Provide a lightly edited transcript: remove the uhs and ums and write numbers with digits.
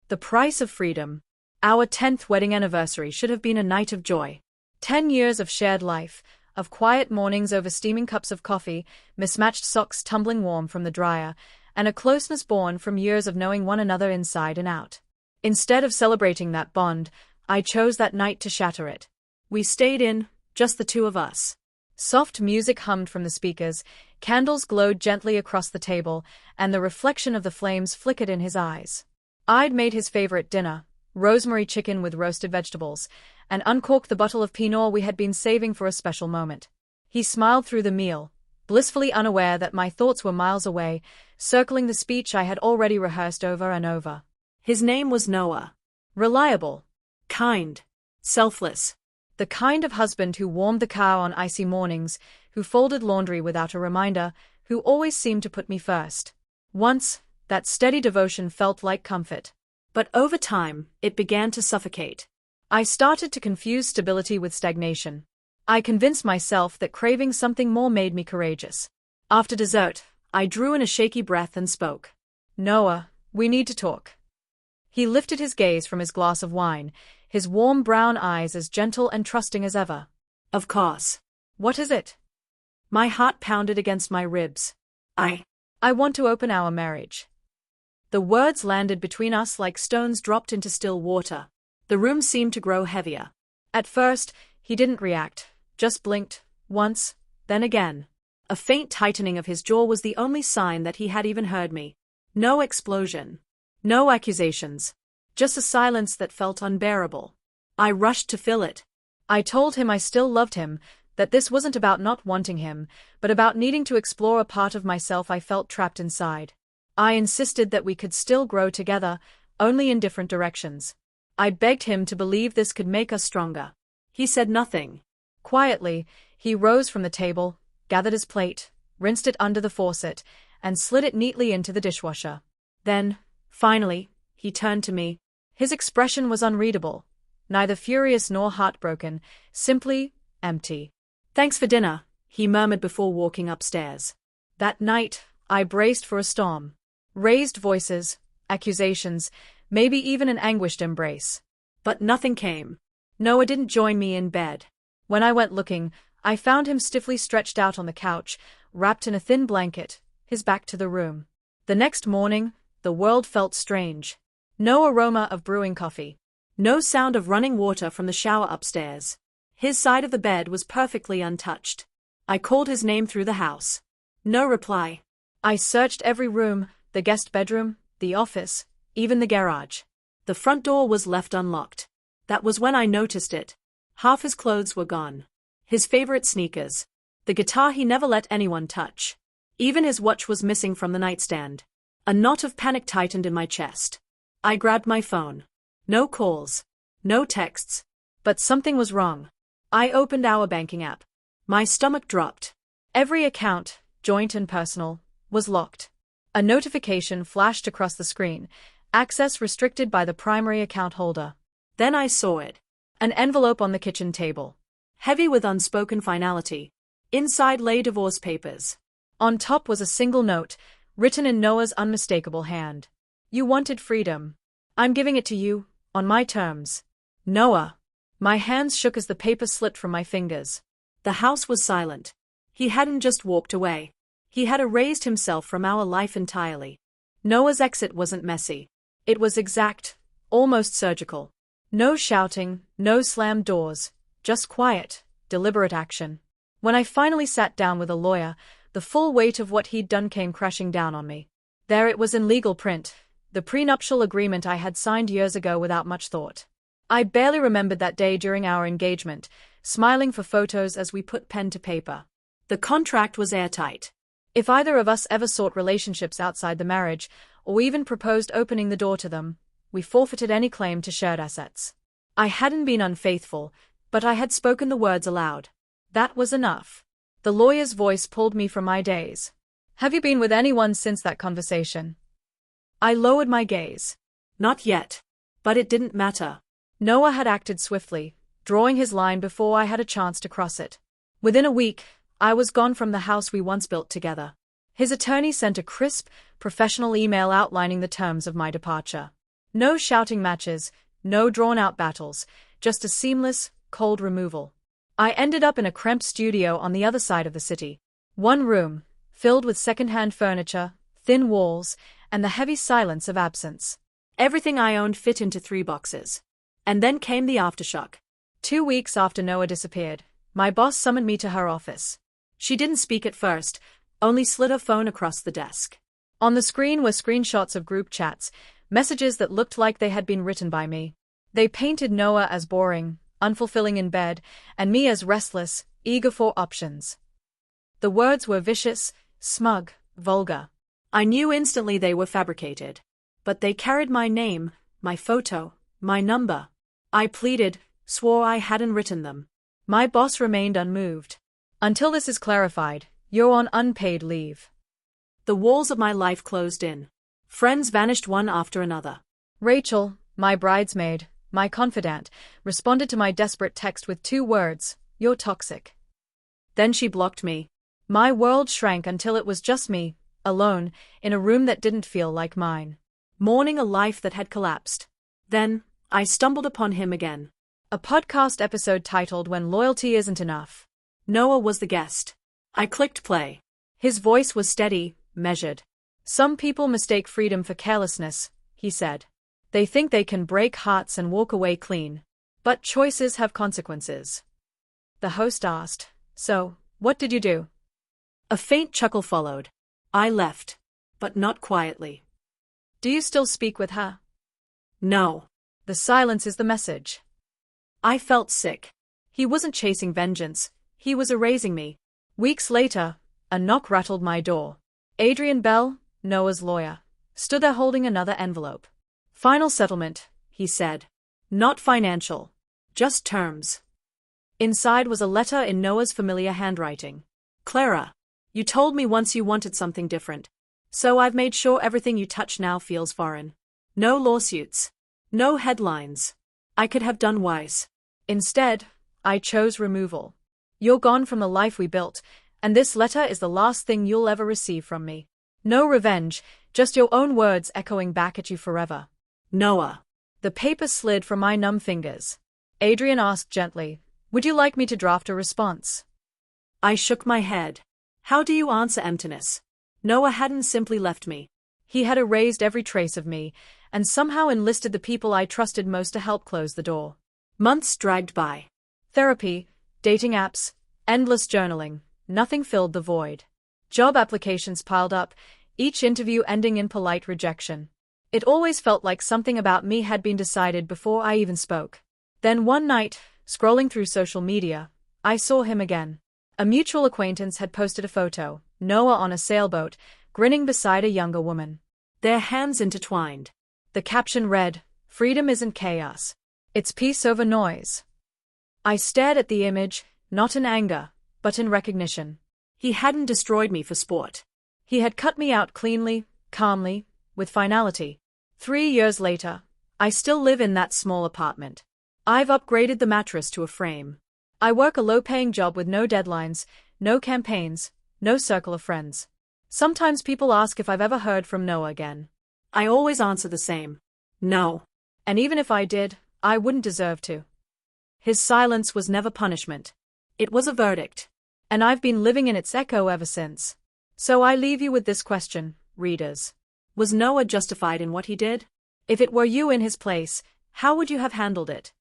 The price of freedom. Our 10th wedding anniversary should have been a night of joy. 10 years of shared life, of quiet mornings over steaming cups of coffee, mismatched socks tumbling warm from the dryer, and a closeness born from years of knowing one another inside and out. Instead of celebrating that bond, I chose that night to shatter it. We stayed in, just the two of us. Soft music hummed from the speakers, candles glowed gently across the table, and the reflection of the flames flickered in his eyes. I'd made his favorite dinner, rosemary chicken with roasted vegetables, and uncorked the bottle of Pinot we had been saving for a special moment. He smiled through the meal, blissfully unaware that my thoughts were miles away, circling the speech I had already rehearsed over and over. His name was Noah. Reliable. Kind. Selfless. The kind of husband who warmed the car on icy mornings, who folded laundry without a reminder, who always seemed to put me first. Once, that steady devotion felt like comfort. But over time, it began to suffocate. I started to confuse stability with stagnation. I convinced myself that craving something more made me courageous. After dessert, I drew in a shaky breath and spoke. Noah, we need to talk. He lifted his gaze from his glass of wine, his warm brown eyes as gentle and trusting as ever. Of course. What is it? My heart pounded against my ribs. I want to open our marriage. The words landed between us like stones dropped into still water. The room seemed to grow heavier. At first, he didn't react, just blinked, once, then again. A faint tightening of his jaw was the only sign that he had even heard me. No explosion. No accusations. Just a silence that felt unbearable. I rushed to fill it. I told him I still loved him, that this wasn't about not wanting him, but about needing to explore a part of myself I felt trapped inside. I insisted that we could still grow together, only in different directions. I begged him to believe this could make us stronger. He said nothing. Quietly, he rose from the table, gathered his plate, rinsed it under the faucet, and slid it neatly into the dishwasher. Then, finally, he turned to me. His expression was unreadable, neither furious nor heartbroken, simply empty. Thanks for dinner, he murmured before walking upstairs. That night, I braced for a storm. Raised voices, accusations, maybe even an anguished embrace. But nothing came. Noah didn't join me in bed. When I went looking, I found him stiffly stretched out on the couch, wrapped in a thin blanket, his back to the room. The next morning, the world felt strange. No aroma of brewing coffee. No sound of running water from the shower upstairs. His side of the bed was perfectly untouched. I called his name through the house. No reply. I searched every room, the guest bedroom, the office, even the garage. The front door was left unlocked. That was when I noticed it. Half his clothes were gone. His favorite sneakers. The guitar he never let anyone touch. Even his watch was missing from the nightstand. A knot of panic tightened in my chest. I grabbed my phone. No calls. No texts. But something was wrong. I opened our banking app. My stomach dropped. Every account, joint and personal, was locked. A notification flashed across the screen, access restricted by the primary account holder. Then I saw it. An envelope on the kitchen table. Heavy with unspoken finality. Inside lay divorce papers. On top was a single note, written in Noah's unmistakable hand. You wanted freedom. I'm giving it to you, on my terms. Noah. My hands shook as the paper slipped from my fingers. The house was silent. He hadn't just walked away. He had erased himself from our life entirely. Noah's exit wasn't messy. It was exact, almost surgical. No shouting, no slammed doors, just quiet, deliberate action. When I finally sat down with a lawyer, the full weight of what he'd done came crashing down on me. There it was in legal print, the prenuptial agreement I had signed years ago without much thought. I barely remembered that day during our engagement, smiling for photos as we put pen to paper. The contract was airtight. If either of us ever sought relationships outside the marriage, or even proposed opening the door to them, we forfeited any claim to shared assets. I hadn't been unfaithful, but I had spoken the words aloud. That was enough. The lawyer's voice pulled me from my daze. Have you been with anyone since that conversation? I lowered my gaze. Not yet. But it didn't matter. Noah had acted swiftly, drawing his line before I had a chance to cross it. Within a week, I was gone from the house we once built together. His attorney sent a crisp, professional email outlining the terms of my departure. No shouting matches, no drawn-out battles, just a seamless, cold removal. I ended up in a cramped studio on the other side of the city. One room, filled with second-hand furniture, thin walls, and the heavy silence of absence. Everything I owned fit into 3 boxes. And then came the aftershock. 2 weeks after Noah disappeared, my boss summoned me to her office. She didn't speak at first, only slid her phone across the desk. On the screen were screenshots of group chats, messages that looked like they had been written by me. They painted Noah as boring, unfulfilling in bed, and me as restless, eager for options. The words were vicious, smug, vulgar. I knew instantly they were fabricated. But they carried my name, my photo, my number. I pleaded, swore I hadn't written them. My boss remained unmoved. Until this is clarified, you're on unpaid leave. The walls of my life closed in. Friends vanished one after another. Rachel, my bridesmaid, my confidant, responded to my desperate text with 2 words, "You're toxic." Then she blocked me. My world shrank until it was just me, alone, in a room that didn't feel like mine. Mourning a life that had collapsed. Then, I stumbled upon him again. A podcast episode titled "When Loyalty Isn't Enough." Noah was the guest. I clicked play. His voice was steady, measured. "Some people mistake freedom for carelessness," he said. "They think they can break hearts and walk away clean. But choices have consequences." The host asked, "So, what did you do?" A faint chuckle followed. "I left. But not quietly." "Do you still speak with her?" "No." The silence is the message. I felt sick. He wasn't chasing vengeance, he was erasing me. Weeks later, a knock rattled my door. Adrian Bell, Noah's lawyer, stood there holding another envelope. "Final settlement," he said. "Not financial. Just terms." Inside was a letter in Noah's familiar handwriting. "Clara, you told me once you wanted something different. So I've made sure everything you touch now feels foreign. No lawsuits. No headlines. I could have done wise. Instead, I chose removal. You're gone from the life we built, and this letter is the last thing you'll ever receive from me. No revenge, just your own words echoing back at you forever. Noah." The paper slid from my numb fingers. Adrian asked gently, "Would you like me to draft a response?" I shook my head. How do you answer emptiness? Noah hadn't simply left me. He had erased every trace of me, and somehow enlisted the people I trusted most to help close the door. Months dragged by. Therapy, dating apps, endless journaling, nothing filled the void. Job applications piled up, each interview ending in polite rejection. It always felt like something about me had been decided before I even spoke. Then one night, scrolling through social media, I saw him again. A mutual acquaintance had posted a photo, Noah on a sailboat, grinning beside a younger woman. Their hands intertwined. The caption read, "Freedom isn't chaos. It's peace over noise." I stared at the image, not in anger, but in recognition. He hadn't destroyed me for sport. He had cut me out cleanly, calmly, with finality. 3 years later, I still live in that small apartment. I've upgraded the mattress to a frame. I work a low-paying job with no deadlines, no campaigns, no circle of friends. Sometimes people ask if I've ever heard from Noah again. I always answer the same. No. And even if I did, I wouldn't deserve to. His silence was never punishment. It was a verdict. And I've been living in its echo ever since. So I leave you with this question, readers. Was Noah justified in what he did? If it were you in his place, how would you have handled it?